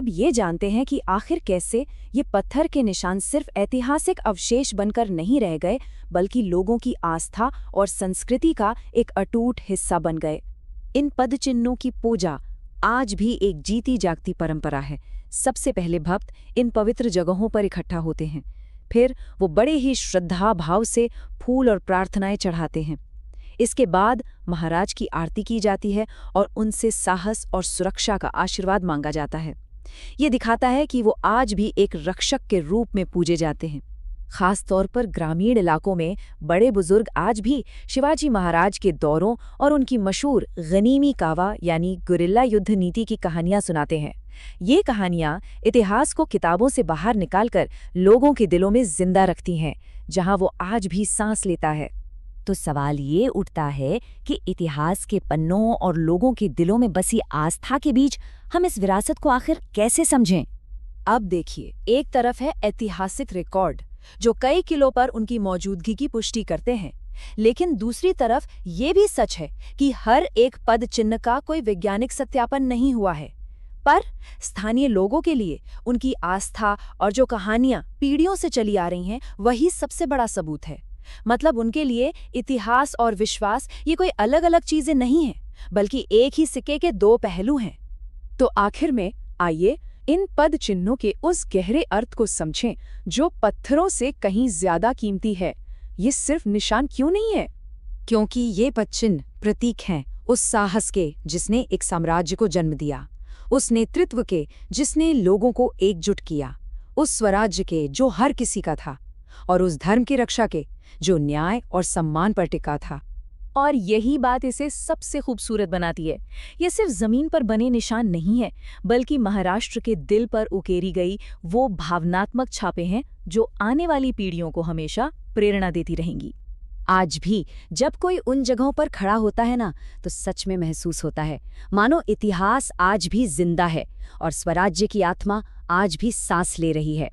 अब ये जानते हैं कि आखिर कैसे ये पत्थर के निशान सिर्फ ऐतिहासिक अवशेष बनकर नहीं रह गए, बल्कि लोगों की आस्था और संस्कृति का एक अटूट हिस्सा बन गए। इन पदचिन्हों की पूजा आज भी एक जीती जागती परंपरा है। सबसे पहले भक्त इन पवित्र जगहों पर इकट्ठा होते हैं, फिर वो बड़े ही श्रद्धा भाव से फूल और प्रार्थनाएं चढ़ाते हैं। इसके बाद महाराज की आरती की जाती है और उनसे साहस और सुरक्षा का आशीर्वाद मांगा जाता है। ये दिखाता है कि वो आज भी एक रक्षक के रूप में पूजे जाते हैं। खास तौर पर ग्रामीण इलाकों में बड़े बुजुर्ग आज भी शिवाजी महाराज के दौरों और उनकी मशहूर गनीमी कावा यानी गुरिल्ला युद्ध नीति की कहानियां सुनाते हैं। ये कहानियां इतिहास को किताबों से बाहर निकालकर लोगों के दिलों में जिंदा रखती हैं, जहां वो आज भी सांस लेता है। तो सवाल ये उठता है कि इतिहास के पन्नों और लोगों के दिलों में बसी आस्था के बीच हम इस विरासत को आखिर कैसे समझें? अब देखिए, एक तरफ है ऐतिहासिक रिकॉर्ड जो कई किलो पर उनकी मौजूदगी की पुष्टि करते हैं, लेकिन दूसरी तरफ ये भी सच है कि हर एक पद चिन्ह का कोई वैज्ञानिक सत्यापन नहीं हुआ है। पर स्थानीय लोगों के लिए उनकी आस्था और जो कहानियां पीढ़ियों से चली आ रही हैं, वही सबसे बड़ा सबूत है। मतलब उनके लिए इतिहास और विश्वास ये कोई अलग अलग चीजें नहीं हैं, बल्कि एक ही सिक्के के दो पहलू हैं। तो आखिर में आइए इन पद चिन्हों के उस गहरे अर्थ को समझें जो पत्थरों से कहीं ज्यादा कीमती है। ये सिर्फ निशान क्यों नहीं है? क्योंकि ये पद चिन्ह प्रतीक हैं उस साहस के जिसने एक साम्राज्य को जन्म दिया, उस नेतृत्व के जिसने लोगों को एकजुट किया, उस स्वराज्य के जो हर किसी का था, और उस धर्म की रक्षा के जो न्याय और सम्मान पर टिका था। और यही बात इसे सबसे खूबसूरत बनाती है। ये सिर्फ जमीन पर बने निशान नहीं है, बल्कि महाराष्ट्र के दिल पर उकेरी गई वो भावनात्मक छापे हैं जो आने वाली पीढ़ियों को हमेशा प्रेरणा देती रहेंगी। आज भी जब कोई उन जगहों पर खड़ा होता है ना, तो सच में महसूस होता है मानो इतिहास आज भी जिंदा है और स्वराज्य की आत्मा आज भी सांस ले रही है।